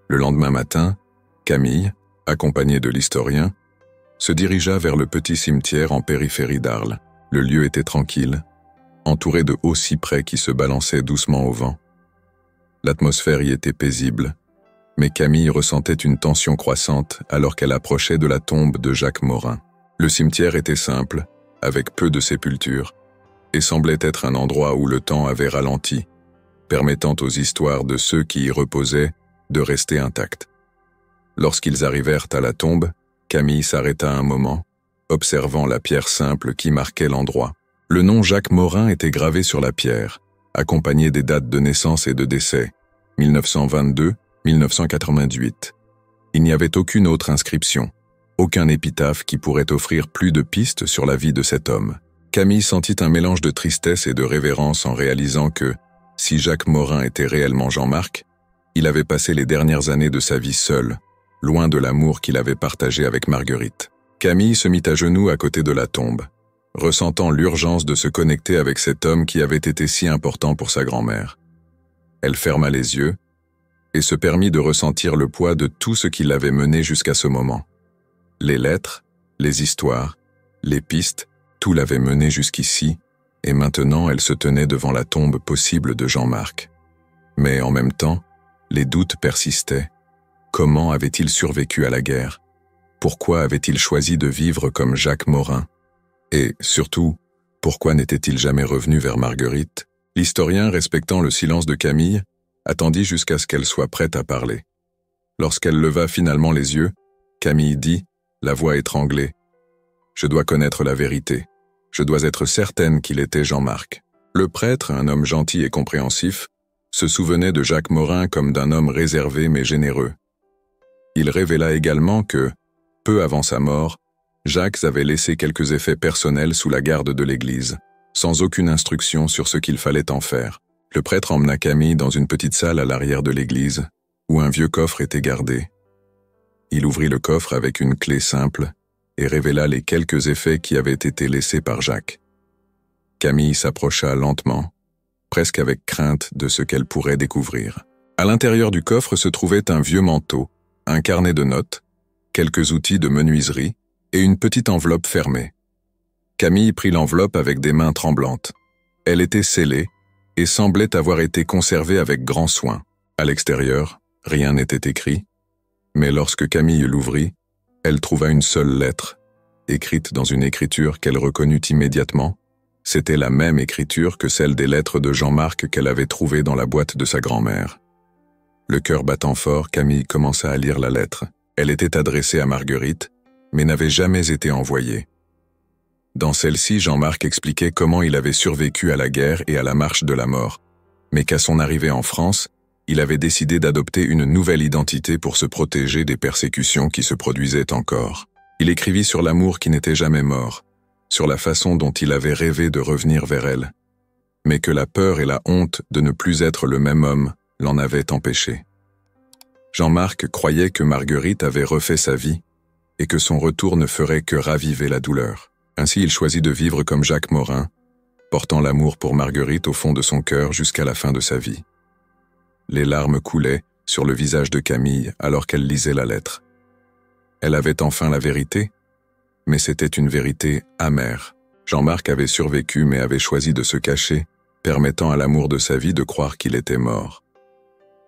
Le lendemain matin, Camille, accompagnée de l'historien, se dirigea vers le petit cimetière en périphérie d'Arles. Le lieu était tranquille, entouré de hauts cyprès qui se balançaient doucement au vent. L'atmosphère y était paisible, mais Camille ressentait une tension croissante alors qu'elle approchait de la tombe de Jacques Morin. Le cimetière était simple, avec peu de sépultures, et semblait être un endroit où le temps avait ralenti, permettant aux histoires de ceux qui y reposaient de rester intactes. Lorsqu'ils arrivèrent à la tombe, Camille s'arrêta un moment, observant la pierre simple qui marquait l'endroit. Le nom Jacques Morin était gravé sur la pierre, accompagné des dates de naissance et de décès, 1922-1988. Il n'y avait aucune autre inscription, aucun épitaphe qui pourrait offrir plus de pistes sur la vie de cet homme. Camille sentit un mélange de tristesse et de révérence en réalisant que, si Jacques Morin était réellement Jean-Marc, il avait passé les dernières années de sa vie seul, loin de l'amour qu'il avait partagé avec Marguerite. Camille se mit à genoux à côté de la tombe, ressentant l'urgence de se connecter avec cet homme qui avait été si important pour sa grand-mère. Elle ferma les yeux et se permit de ressentir le poids de tout ce qui l'avait mené jusqu'à ce moment. Les lettres, les histoires, les pistes, tout l'avait mené jusqu'ici, et maintenant elle se tenait devant la tombe possible de Jean-Marc. Mais en même temps, les doutes persistaient. Comment avait-il survécu à la guerre? Pourquoi avait-il choisi de vivre comme Jacques Morin? Et, surtout, pourquoi n'était-il jamais revenu vers Marguerite? L'historien, respectant le silence de Camille, attendit jusqu'à ce qu'elle soit prête à parler. Lorsqu'elle leva finalement les yeux, Camille dit, la voix étranglée, « Je dois connaître la vérité. Je dois être certaine qu'il était Jean-Marc. » Le prêtre, un homme gentil et compréhensif, se souvenait de Jacques Morin comme d'un homme réservé mais généreux. Il révéla également que, peu avant sa mort, Jacques avait laissé quelques effets personnels sous la garde de l'église, sans aucune instruction sur ce qu'il fallait en faire. Le prêtre emmena Camille dans une petite salle à l'arrière de l'église, où un vieux coffre était gardé. Il ouvrit le coffre avec une clé simple et révéla les quelques effets qui avaient été laissés par Jacques. Camille s'approcha lentement, presque avec crainte de ce qu'elle pourrait découvrir. À l'intérieur du coffre se trouvait un vieux manteau, un carnet de notes, quelques outils de menuiserie et une petite enveloppe fermée. Camille prit l'enveloppe avec des mains tremblantes. Elle était scellée et semblait avoir été conservée avec grand soin. À l'extérieur, rien n'était écrit, mais lorsque Camille l'ouvrit, elle trouva une seule lettre, écrite dans une écriture qu'elle reconnut immédiatement. C'était la même écriture que celle des lettres de Jean-Marc qu'elle avait trouvées dans la boîte de sa grand-mère. Le cœur battant fort, Camille commença à lire la lettre. Elle était adressée à Marguerite, mais n'avait jamais été envoyée. Dans celle-ci, Jean-Marc expliquait comment il avait survécu à la guerre et à la marche de la mort, mais qu'à son arrivée en France, il avait décidé d'adopter une nouvelle identité pour se protéger des persécutions qui se produisaient encore. Il écrivit sur l'amour qui n'était jamais mort, sur la façon dont il avait rêvé de revenir vers elle, mais que la peur et la honte de ne plus être le même homme l'en avaient empêché. Jean-Marc croyait que Marguerite avait refait sa vie et que son retour ne ferait que raviver la douleur. Ainsi, il choisit de vivre comme Jacques Morin, portant l'amour pour Marguerite au fond de son cœur jusqu'à la fin de sa vie. Les larmes coulaient sur le visage de Camille alors qu'elle lisait la lettre. Elle avait enfin la vérité, mais c'était une vérité amère. Jean-Marc avait survécu mais avait choisi de se cacher, permettant à l'amour de sa vie de croire qu'il était mort.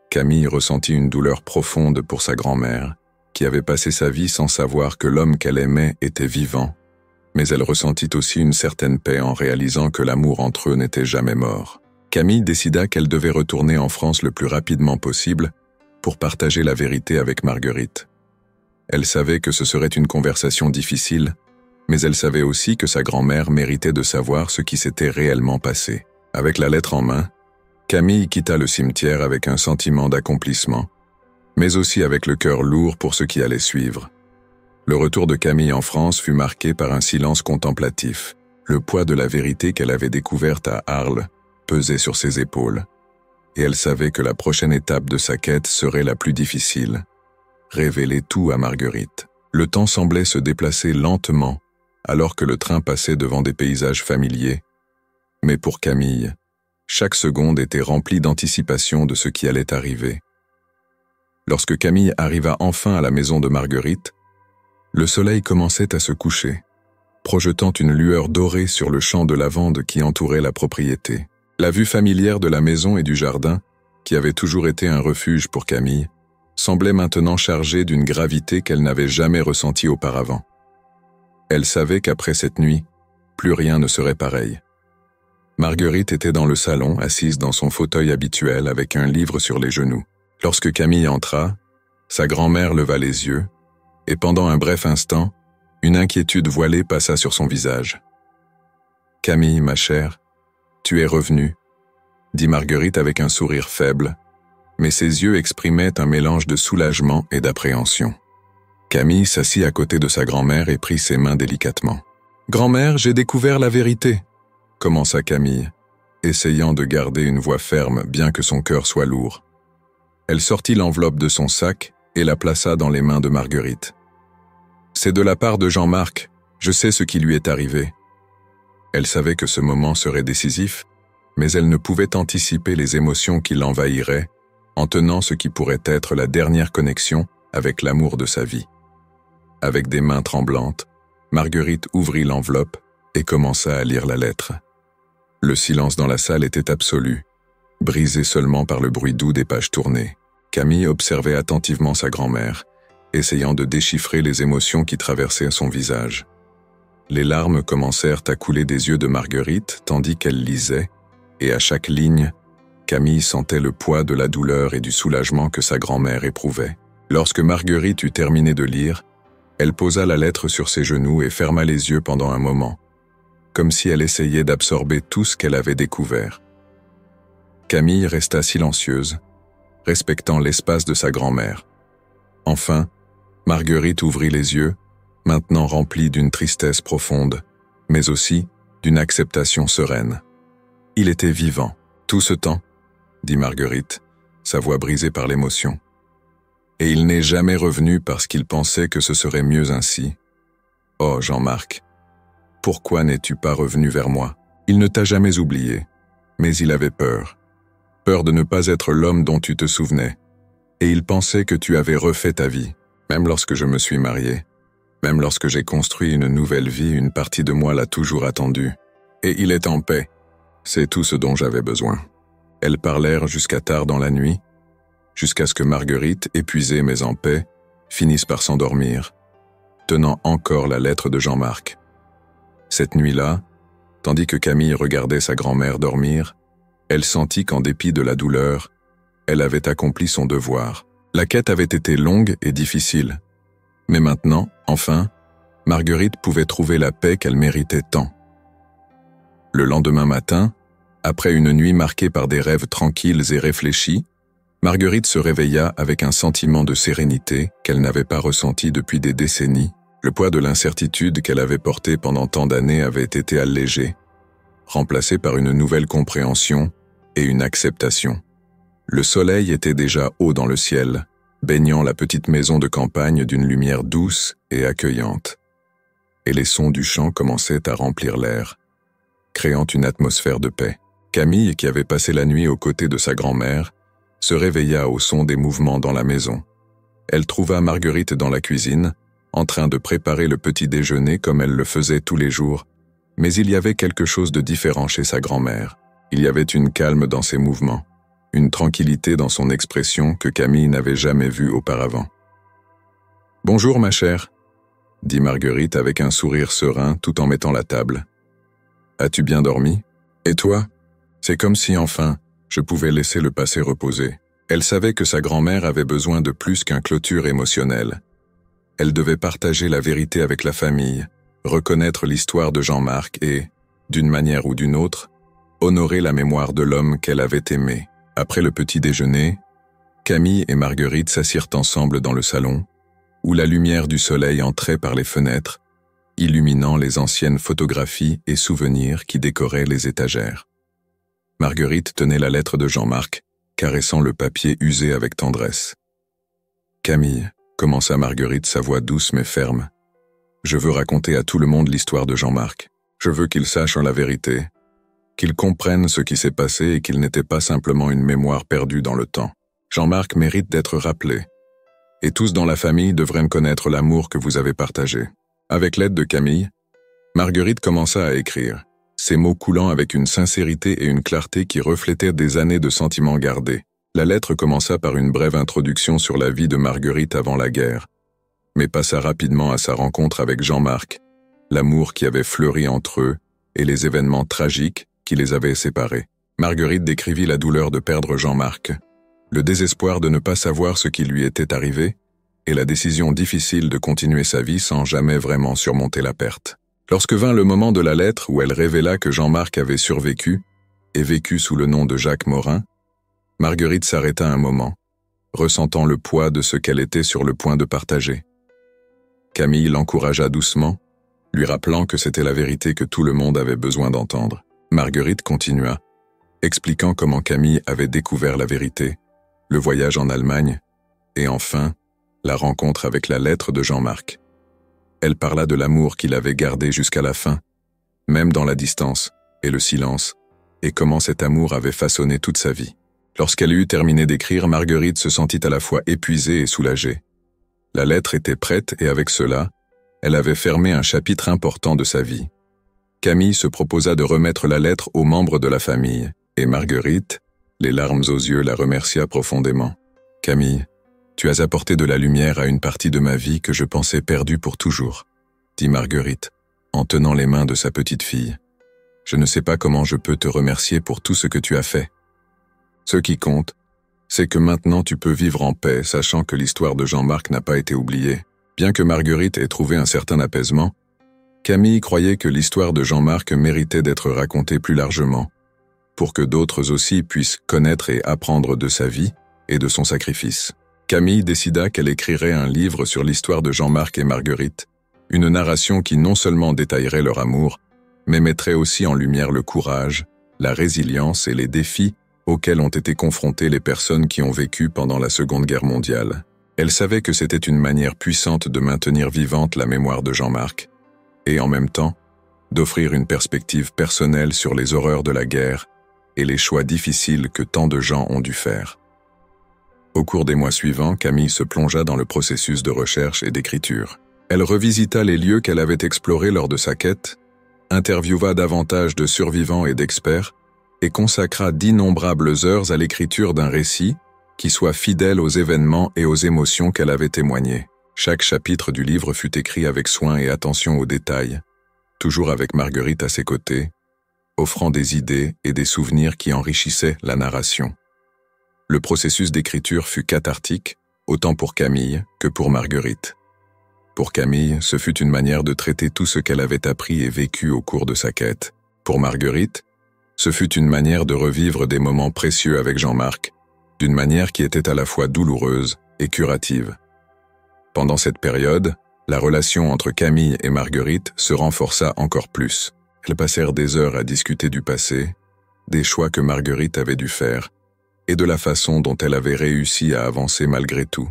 Camille ressentit une douleur profonde pour sa grand-mère, qui avait passé sa vie sans savoir que l'homme qu'elle aimait était vivant, mais elle ressentit aussi une certaine paix en réalisant que l'amour entre eux n'était jamais mort. Camille décida qu'elle devait retourner en France le plus rapidement possible pour partager la vérité avec Marguerite. Elle savait que ce serait une conversation difficile, mais elle savait aussi que sa grand-mère méritait de savoir ce qui s'était réellement passé. Avec la lettre en main, Camille quitta le cimetière avec un sentiment d'accomplissement, mais aussi avec le cœur lourd pour ce qui allait suivre. Le retour de Camille en France fut marqué par un silence contemplatif. Le poids de la vérité qu'elle avait découverte à Arles pesait sur ses épaules, et elle savait que la prochaine étape de sa quête serait la plus difficile. Révéler tout à Marguerite. Le temps semblait se déplacer lentement, alors que le train passait devant des paysages familiers. Mais pour Camille, chaque seconde était remplie d'anticipation de ce qui allait arriver. Lorsque Camille arriva enfin à la maison de Marguerite, le soleil commençait à se coucher, projetant une lueur dorée sur le champ de lavande qui entourait la propriété. La vue familière de la maison et du jardin, qui avait toujours été un refuge pour Camille, semblait maintenant chargée d'une gravité qu'elle n'avait jamais ressentie auparavant. Elle savait qu'après cette nuit, plus rien ne serait pareil. Marguerite était dans le salon, assise dans son fauteuil habituel avec un livre sur les genoux. Lorsque Camille entra, sa grand-mère leva les yeux, et pendant un bref instant, une inquiétude voilée passa sur son visage. « Camille, ma chère, tu es revenue », dit Marguerite avec un sourire faible, mais ses yeux exprimaient un mélange de soulagement et d'appréhension. Camille s'assit à côté de sa grand-mère et prit ses mains délicatement. « Grand-mère, j'ai découvert la vérité », commença Camille, essayant de garder une voix ferme bien que son cœur soit lourd. Elle sortit l'enveloppe de son sac et la plaça dans les mains de Marguerite. « C'est de la part de Jean-Marc, je sais ce qui lui est arrivé. » Elle savait que ce moment serait décisif, mais elle ne pouvait anticiper les émotions qui l'envahiraient en tenant ce qui pourrait être la dernière connexion avec l'amour de sa vie. Avec des mains tremblantes, Marguerite ouvrit l'enveloppe et commença à lire la lettre. Le silence dans la salle était absolu, brisé seulement par le bruit doux des pages tournées. Camille observait attentivement sa grand-mère, essayant de déchiffrer les émotions qui traversaient son visage. Les larmes commencèrent à couler des yeux de Marguerite tandis qu'elle lisait, et à chaque ligne, Camille sentait le poids de la douleur et du soulagement que sa grand-mère éprouvait. Lorsque Marguerite eut terminé de lire, elle posa la lettre sur ses genoux et ferma les yeux pendant un moment, comme si elle essayait d'absorber tout ce qu'elle avait découvert. Camille resta silencieuse, respectant l'espace de sa grand-mère. Enfin, Marguerite ouvrit les yeux, maintenant remplis d'une tristesse profonde, mais aussi d'une acceptation sereine. Il était vivant. Tout ce temps, dit Marguerite, sa voix brisée par l'émotion. Et il n'est jamais revenu parce qu'il pensait que ce serait mieux ainsi. Oh, Jean-Marc, pourquoi n'es-tu pas revenu vers moi? Il ne t'a jamais oublié, mais il avait peur. Peur de ne pas être l'homme dont tu te souvenais. Et il pensait que tu avais refait ta vie, même lorsque je me suis marié. Même lorsque j'ai construit une nouvelle vie, une partie de moi l'a toujours attendu. Et il est en paix. C'est tout ce dont j'avais besoin. Elles parlèrent jusqu'à tard dans la nuit, jusqu'à ce que Marguerite, épuisée mais en paix, finisse par s'endormir, tenant encore la lettre de Jean-Marc. Cette nuit-là, tandis que Camille regardait sa grand-mère dormir, elle sentit qu'en dépit de la douleur, elle avait accompli son devoir. La quête avait été longue et difficile. Mais maintenant, enfin, Marguerite pouvait trouver la paix qu'elle méritait tant. Le lendemain matin, après une nuit marquée par des rêves tranquilles et réfléchis, Marguerite se réveilla avec un sentiment de sérénité qu'elle n'avait pas ressenti depuis des décennies. Le poids de l'incertitude qu'elle avait porté pendant tant d'années avait été allégé, remplacé par une nouvelle compréhension et une acceptation. Le soleil était déjà haut dans le ciel, baignant la petite maison de campagne d'une lumière douce et accueillante. Et les sons du chant commençaient à remplir l'air, créant une atmosphère de paix. Camille, qui avait passé la nuit aux côtés de sa grand-mère, se réveilla au son des mouvements dans la maison. Elle trouva Marguerite dans la cuisine, en train de préparer le petit déjeuner comme elle le faisait tous les jours, mais il y avait quelque chose de différent chez sa grand-mère. Il y avait une calme dans ses mouvements, une tranquillité dans son expression que Camille n'avait jamais vue auparavant. « Bonjour, ma chère », dit Marguerite avec un sourire serein tout en mettant la table. « As-tu bien dormi? Et toi? C'est comme si, enfin, je pouvais laisser le passé reposer. » Elle savait que sa grand-mère avait besoin de plus qu'une clôture émotionnelle. Elle devait partager la vérité avec la famille, reconnaître l'histoire de Jean-Marc et, d'une manière ou d'une autre, honorer la mémoire de l'homme qu'elle avait aimé. Après le petit déjeuner, Camille et Marguerite s'assirent ensemble dans le salon, où la lumière du soleil entrait par les fenêtres, illuminant les anciennes photographies et souvenirs qui décoraient les étagères. Marguerite tenait la lettre de Jean-Marc, caressant le papier usé avec tendresse. « Camille, » commença Marguerite, sa voix douce mais ferme, « je veux raconter à tout le monde l'histoire de Jean-Marc. Je veux qu'il sache la vérité, qu'il comprenne ce qui s'est passé et qu'il n'était pas simplement une mémoire perdue dans le temps. Jean-Marc mérite d'être rappelé. Et tous dans la famille devraient connaître l'amour que vous avez partagé. » Avec l'aide de Camille, Marguerite commença à écrire, ses mots coulant avec une sincérité et une clarté qui reflétaient des années de sentiments gardés. La lettre commença par une brève introduction sur la vie de Marguerite avant la guerre, mais passa rapidement à sa rencontre avec Jean-Marc, l'amour qui avait fleuri entre eux et les événements tragiques qui les avaient séparés. Marguerite décrivit la douleur de perdre Jean-Marc, le désespoir de ne pas savoir ce qui lui était arrivé et la décision difficile de continuer sa vie sans jamais vraiment surmonter la perte. Lorsque vint le moment de la lettre où elle révéla que Jean-Marc avait survécu et vécu sous le nom de Jacques Morin, Marguerite s'arrêta un moment, ressentant le poids de ce qu'elle était sur le point de partager. Camille l'encouragea doucement, lui rappelant que c'était la vérité que tout le monde avait besoin d'entendre. Marguerite continua, expliquant comment Camille avait découvert la vérité, le voyage en Allemagne, et enfin, la rencontre avec la lettre de Jean-Marc. Elle parla de l'amour qu'il avait gardé jusqu'à la fin, même dans la distance et le silence, et comment cet amour avait façonné toute sa vie. Lorsqu'elle eut terminé d'écrire, Marguerite se sentit à la fois épuisée et soulagée. La lettre était prête et avec cela, elle avait fermé un chapitre important de sa vie. Camille se proposa de remettre la lettre aux membres de la famille, et Marguerite, les larmes aux yeux, la remercia profondément. « Camille, tu as apporté de la lumière à une partie de ma vie que je pensais perdue pour toujours, » dit Marguerite, en tenant les mains de sa petite fille. « Je ne sais pas comment je peux te remercier pour tout ce que tu as fait. Ce qui compte, c'est que maintenant tu peux vivre en paix, sachant que l'histoire de Jean-Marc n'a pas été oubliée. » Bien que Marguerite ait trouvé un certain apaisement, Camille croyait que l'histoire de Jean-Marc méritait d'être racontée plus largement, pour que d'autres aussi puissent connaître et apprendre de sa vie et de son sacrifice. Camille décida qu'elle écrirait un livre sur l'histoire de Jean-Marc et Marguerite, une narration qui non seulement détaillerait leur amour, mais mettrait aussi en lumière le courage, la résilience et les défis auxquels ont été confrontées les personnes qui ont vécu pendant la Seconde Guerre mondiale. Elle savait que c'était une manière puissante de maintenir vivante la mémoire de Jean-Marc, et en même temps, d'offrir une perspective personnelle sur les horreurs de la guerre et les choix difficiles que tant de gens ont dû faire. Au cours des mois suivants, Camille se plongea dans le processus de recherche et d'écriture. Elle revisita les lieux qu'elle avait explorés lors de sa quête, interviewa davantage de survivants et d'experts, et consacra d'innombrables heures à l'écriture d'un récit qui soit fidèle aux événements et aux émotions qu'elle avait témoignés. Chaque chapitre du livre fut écrit avec soin et attention aux détails, toujours avec Marguerite à ses côtés, offrant des idées et des souvenirs qui enrichissaient la narration. Le processus d'écriture fut cathartique, autant pour Camille que pour Marguerite. Pour Camille, ce fut une manière de traiter tout ce qu'elle avait appris et vécu au cours de sa quête. Pour Marguerite, ce fut une manière de revivre des moments précieux avec Jean-Marc, d'une manière qui était à la fois douloureuse et curative. Pendant cette période, la relation entre Camille et Marguerite se renforça encore plus. Elles passèrent des heures à discuter du passé, des choix que Marguerite avait dû faire, et de la façon dont elle avait réussi à avancer malgré tout.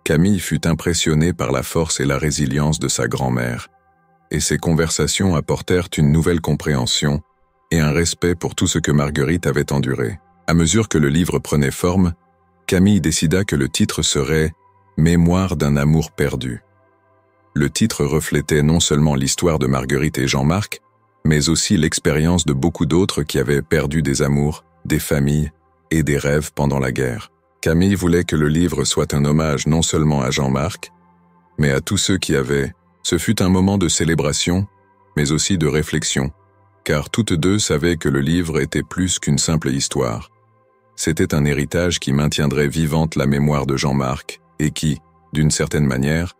Camille fut impressionnée par la force et la résilience de sa grand-mère, et ces conversations apportèrent une nouvelle compréhension et un respect pour tout ce que Marguerite avait enduré. À mesure que le livre prenait forme, Camille décida que le titre serait « Mémoire d'un amour perdu ». Le titre reflétait non seulement l'histoire de Marguerite et Jean-Marc, mais aussi l'expérience de beaucoup d'autres qui avaient perdu des amours, des familles et des rêves pendant la guerre. Camille voulait que le livre soit un hommage non seulement à Jean-Marc, mais à tous ceux qui avaient. Ce fut un moment de célébration, mais aussi de réflexion, car toutes deux savaient que le livre était plus qu'une simple histoire. C'était un héritage qui maintiendrait vivante la mémoire de Jean-Marc et qui, d'une certaine manière,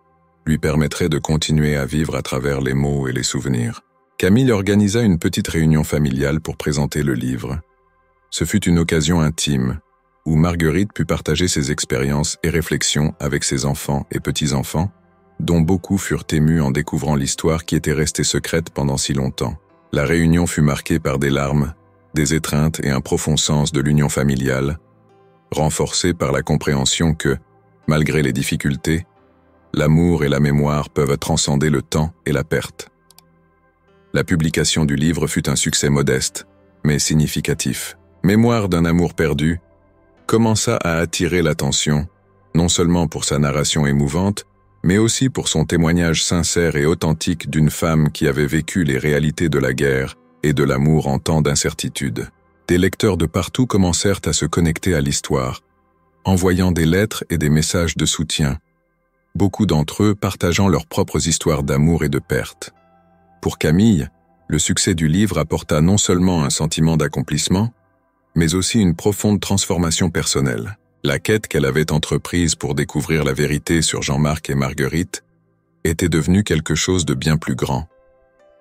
lui permettrait de continuer à vivre à travers les mots et les souvenirs. Camille organisa une petite réunion familiale pour présenter le livre. Ce fut une occasion intime, où Marguerite put partager ses expériences et réflexions avec ses enfants et petits-enfants, dont beaucoup furent émus en découvrant l'histoire qui était restée secrète pendant si longtemps. La réunion fut marquée par des larmes, des étreintes et un profond sens de l'union familiale, renforcée par la compréhension que, malgré les difficultés, l'amour et la mémoire peuvent transcender le temps et la perte. La publication du livre fut un succès modeste, mais significatif. Mémoire d'un amour perdu commença à attirer l'attention, non seulement pour sa narration émouvante, mais aussi pour son témoignage sincère et authentique d'une femme qui avait vécu les réalités de la guerre et de l'amour en temps d'incertitude. Des lecteurs de partout commencèrent à se connecter à l'histoire, envoyant des lettres et des messages de soutien, beaucoup d'entre eux partageant leurs propres histoires d'amour et de perte. Pour Camille, le succès du livre apporta non seulement un sentiment d'accomplissement, mais aussi une profonde transformation personnelle. La quête qu'elle avait entreprise pour découvrir la vérité sur Jean-Marc et Marguerite était devenue quelque chose de bien plus grand.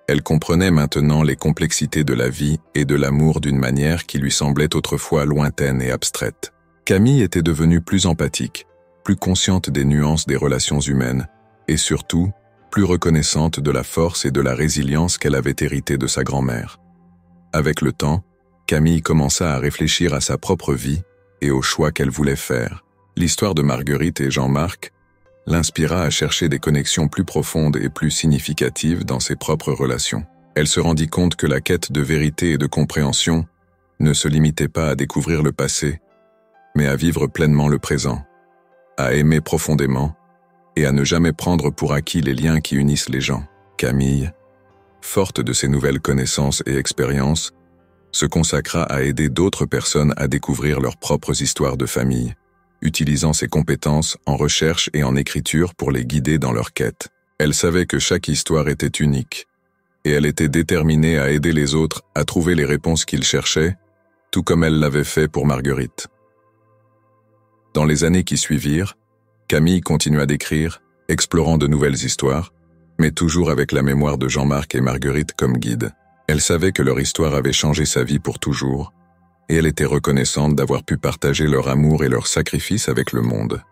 Elle comprenait maintenant les complexités de la vie et de l'amour d'une manière qui lui semblait autrefois lointaine et abstraite. Camille était devenue plus empathique, plus consciente des nuances des relations humaines, et surtout, plus reconnaissante de la force et de la résilience qu'elle avait héritée de sa grand-mère. Avec le temps, Camille commença à réfléchir à sa propre vie et aux choix qu'elle voulait faire. L'histoire de Marguerite et Jean-Marc l'inspira à chercher des connexions plus profondes et plus significatives dans ses propres relations. Elle se rendit compte que la quête de vérité et de compréhension ne se limitait pas à découvrir le passé, mais à vivre pleinement le présent, à aimer profondément et à ne jamais prendre pour acquis les liens qui unissent les gens. Camille, forte de ses nouvelles connaissances et expériences, se consacra à aider d'autres personnes à découvrir leurs propres histoires de famille, utilisant ses compétences en recherche et en écriture pour les guider dans leur quête. Elle savait que chaque histoire était unique, et elle était déterminée à aider les autres à trouver les réponses qu'ils cherchaient, tout comme elle l'avait fait pour Marguerite. Dans les années qui suivirent, Camille continua d'écrire, explorant de nouvelles histoires, mais toujours avec la mémoire de Jean-Marc et Marguerite comme guide. Elle savait que leur histoire avait changé sa vie pour toujours, et elle était reconnaissante d'avoir pu partager leur amour et leur sacrifice avec le monde.